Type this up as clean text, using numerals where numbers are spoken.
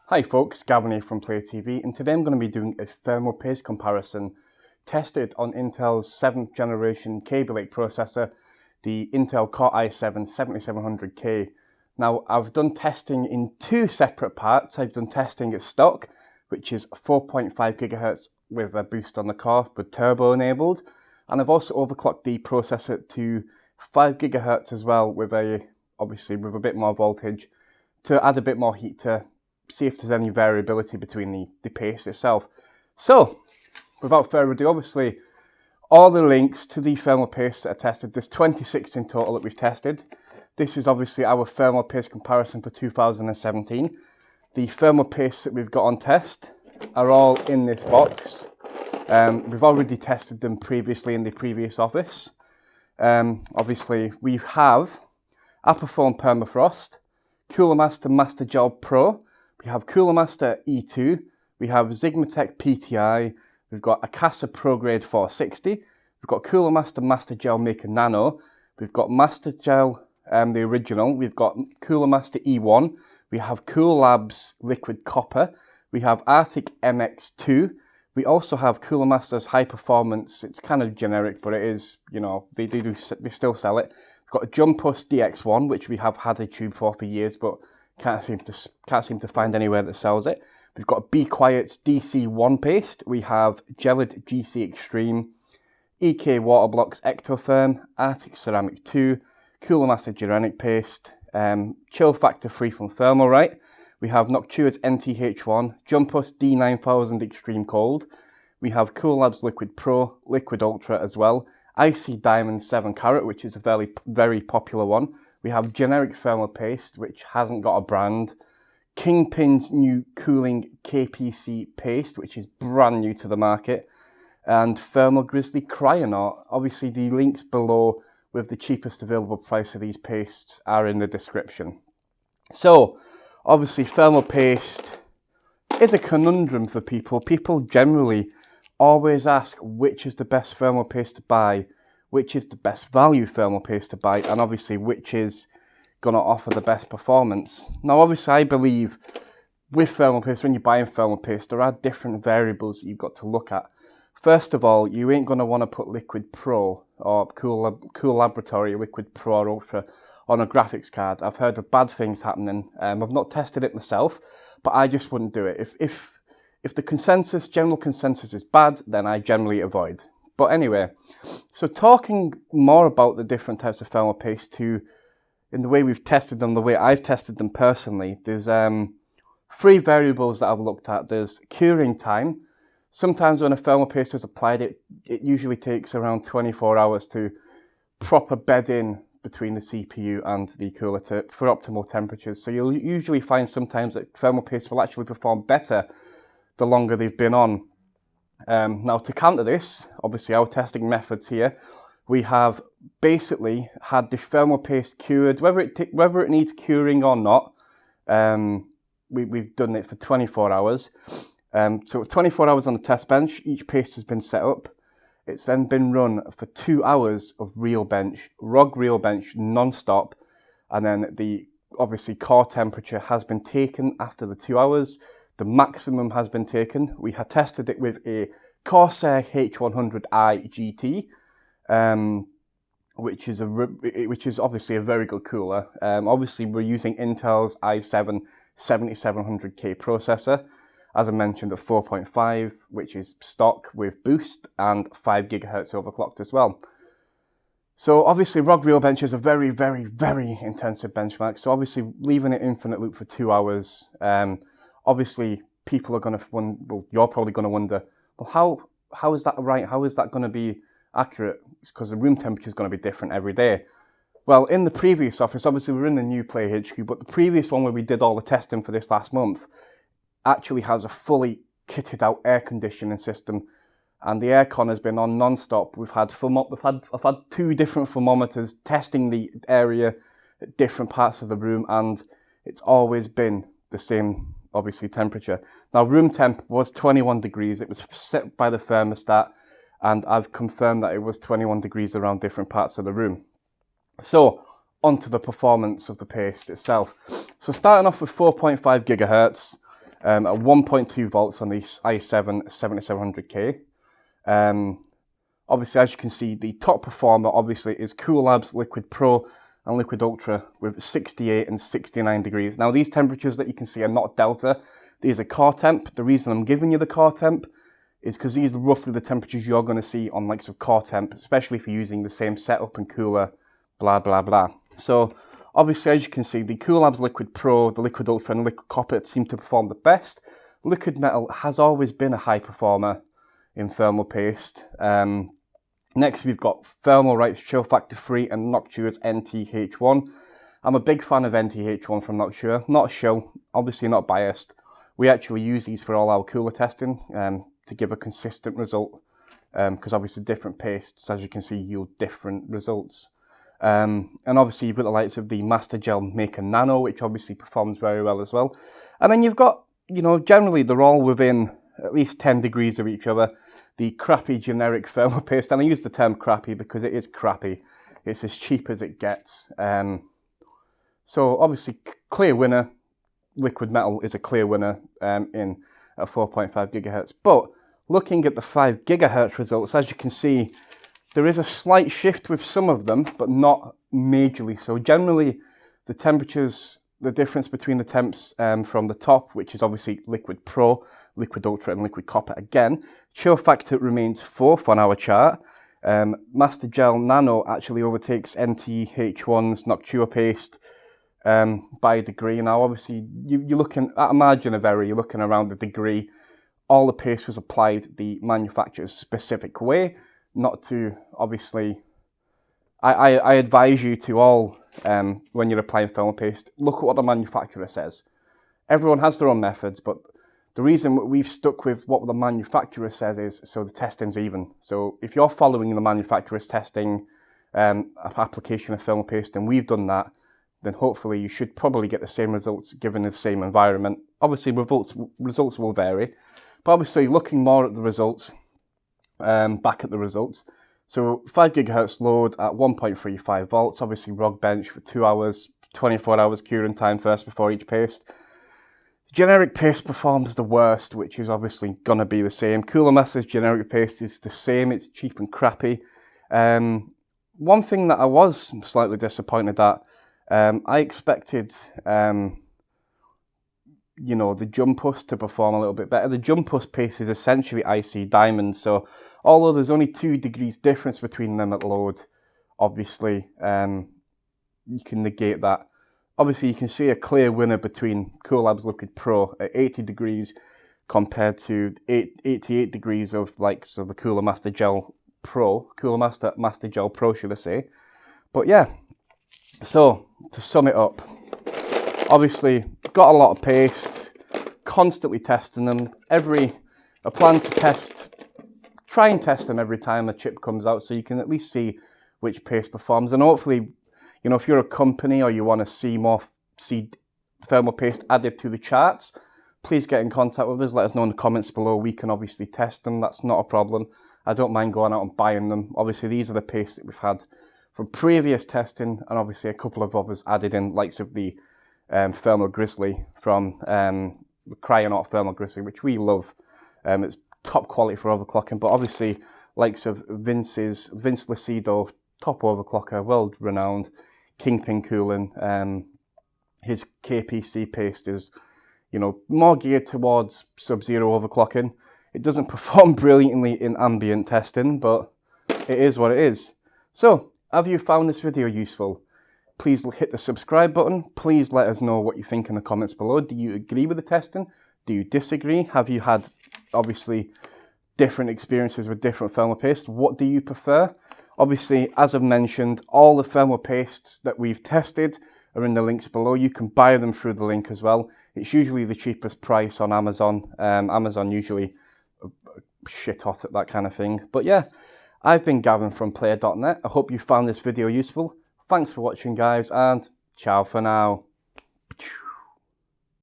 Hi folks, Gavin here from Player TV, and today I'm going to be doing a thermal paste comparison tested on Intel's 7th generation Kaby Lake processor, the Intel Core i7-7700K. Now, I've done testing in two separate parts. I've done testing at stock, which is 4.5 GHz with a boost on the core with turbo enabled, and I've also overclocked the processor to 5 GHz as well with obviously with a bit more voltage to add a bit more heat to see if there's any variability between the paste itself. So, without further ado, obviously, all the links to the thermal paste that are tested, there's 26 in total that we've tested. This is obviously our thermal paste comparison for 2017. The thermal pastes that we've got on test are all in this box. We've already tested them previously in the previous office. Obviously, we have Aperform Permafrost, Cooler Master Master Gel Pro, we have Cooler Master E2, we have Sigmatech PTI, we've got Akasa Pro Grade 460, we've got Cooler Master Master Gel Maker Nano, we've got Master Gel, the original, we've got Cooler Master E1, we have Cool Labs Liquid Copper, we have Arctic MX2, we also have Cooler Master's High Performance. It's kind of generic, but it is, you know, they still sell it. We've got a JunPus DX1, which we have had a tube for years, but can't seem to find anywhere that sells it. We've got Be Quiet's DC1 paste. We have Gelid GC Extreme, EK Waterblocks Ectotherm, Arctic Ceramic 2, Cooler Master Geranic paste, Chill Factor Free from Thermalright. We have Noctua's NTH1, JunPus D9000 Extreme Cold. We have Cool Labs Liquid Pro, Liquid Ultra as well. Icy Diamond 7 Carat, which is a very, very popular one. We have generic thermal paste, which hasn't got a brand. Kingpin's new cooling KPC paste, which is brand new to the market. And Thermal Grizzly Cryonaut. Obviously, the links below with the cheapest available price of these pastes are in the description. So, obviously, thermal paste is a conundrum for people. People generally always ask which is the best thermal paste to buy, which is the best value thermal paste to buy, and obviously which is going to offer the best performance. Now, obviously, I believe with thermal paste, when you're buying thermal paste, there are different variables that you've got to look at. First of all, you ain't going to want to put Liquid Pro or Cool Laboratory Liquid Pro or Ultra on a graphics card. I've heard of bad things happening. I've not tested it myself, but I just wouldn't do it. If the general consensus is bad, then I generally avoid. But anyway, so talking more about the different types of thermal paste in the way we've tested them, the way I've tested them personally, there's three variables that I've looked at. There's curing time. Sometimes when a thermal paste is applied, it usually takes around 24 hours to proper bed in between the CPU and the cooler for optimal temperatures. So you'll usually find sometimes that thermal paste will actually perform better the longer they've been on. Now, to counter this, obviously our testing methods here, we have basically had the thermal paste cured, whether it needs curing or not. We've done it for 24 hours. So 24 hours on the test bench, each paste has been set up. It's then been run for 2 hours of real bench, ROG real bench, non-stop, and then the obviously core temperature has been taken after the 2 hours. The maximum has been taken. We had tested it with a Corsair H100i GT, which is obviously a very good cooler. Obviously, we're using Intel's i7-7700K processor, as I mentioned, at 4.5, which is stock with boost and 5 GHz overclocked as well. So obviously, ROG Real Bench is a very, very, very intensive benchmark. So obviously, leaving it infinite loop for 2 hours. Obviously, people are going to wonder, well, you're probably going to wonder, well, how is that right? How is that going to be accurate? It's because the room temperature is going to be different every day. Well, in the previous office, obviously we're in the new Play HQ, but the previous one where we did all the testing for this last month actually has a fully kitted out air conditioning system, and the aircon has been on non-stop. I've had 2 different thermometers testing the area at different parts of the room, and it's always been the same, obviously, temperature. Now, room temp was 21 degrees. It was set by the thermostat, and I've confirmed that it was 21 degrees around different parts of the room. So, onto the performance of the paste itself. So starting off with 4.5 gigahertz, at 1.2 volts on the i7 7700K. Obviously, as you can see, the top performer obviously is Coolab's Liquid Pro and Liquid Ultra with 68 and 69 degrees. Now, these temperatures that you can see are not delta. These are core temp. The reason I'm giving you the core temp is because these are roughly the temperatures you're going to see on likes of core temp, especially if you're using the same setup and cooler, blah, blah, blah. So, obviously, as you can see, the Coolab's Liquid Pro, the Liquid Ultra and Liquid Copper seem to perform the best. Liquid Metal has always been a high performer in thermal paste. Next, we've got Thermalright's Chill Factor 3 and Noctua's NTH1. I'm a big fan of NTH1 from Noctua. Not a shill, obviously not biased. We actually use these for all our cooler testing to give a consistent result, because obviously different pastes, as you can see, yield different results. And obviously you've got the likes of the Master Gel Maker Nano, which obviously performs very well as well. And then you've got, you know, generally they're all within at least 10 degrees of each other. The crappy generic thermal paste, and I use the term crappy because it is crappy. It's as cheap as it gets. So obviously clear winner, Liquid Metal is a clear winner in at 4.5 gigahertz. But looking at the 5 gigahertz results, as you can see, there is a slight shift with some of them, but not majorly. So generally the temperatures, the difference between the temps from the top, which is obviously Liquid Pro, Liquid Ultra and Liquid Copper again, chill factor remains 4th on our chart. Master Gel Nano actually overtakes NTH1's Noctua paste by a degree. Now obviously you're looking at a margin of error, you're looking around a degree. All the paste was applied the manufacturer's specific way, not to obviously... I advise you to all, when you're applying thermal paste, look at what the manufacturer says. Everyone has their own methods, but the reason we've stuck with what the manufacturer says is so the testing's even. So if you're following the manufacturer's testing application of thermal paste, and we've done that, then hopefully you should probably get the same results given the same environment. Obviously results will vary, but obviously looking more at the results, back at the results, so 5 gigahertz load at 1.35 volts, obviously ROG bench for 2 hours, 24 hours curing time first before each paste. Generic paste performs the worst, which is obviously going to be the same. Cooler Master's generic paste is the same, it's cheap and crappy. One thing that I was slightly disappointed at, I expected, you know, the JunPus to perform a little bit better. The JunPus paste is essentially IC Diamond, so although there's only 2 degrees difference between them at load, obviously you can negate that. Obviously you can see a clear winner between Coolab's Liquid Pro at 80 degrees compared to 88 degrees of the Cooler Master Gel Pro, Master Gel Pro should I say. But yeah, so to sum it up, obviously got a lot of paste, constantly testing them. I plan to try and test them every time a chip comes out so you can at least see which paste performs. And hopefully, you know, if you're a company or you want to see thermal paste added to the charts, please get in contact with us. Let us know in the comments below. We can obviously test them. That's not a problem. I don't mind going out and buying them. Obviously, these are the pastes that we've had from previous testing, and obviously a couple of others added in, likes of the Thermal Grizzly from Cryonaut Thermal Grizzly, which we love. It's top quality for overclocking, but obviously likes of Vince Lucido, top overclocker, world renowned, Kingp cooling. His KPC paste is, you know, more geared towards sub-zero overclocking. It doesn't perform brilliantly in ambient testing, but it is what it is. So, have you found this video useful? Please hit the subscribe button. Please let us know what you think in the comments below. Do you agree with the testing? Do you disagree? Have you had, obviously, different experiences with different thermal pastes? What do you prefer? Obviously, as I've mentioned, all the thermal pastes that we've tested are in the links below. You can buy them through the link as well. It's usually the cheapest price on Amazon. Amazon usually shit hot at that kind of thing. But yeah, I've been Gavin from Player.net. I hope you found this video useful. Thanks for watching, guys, and ciao for now.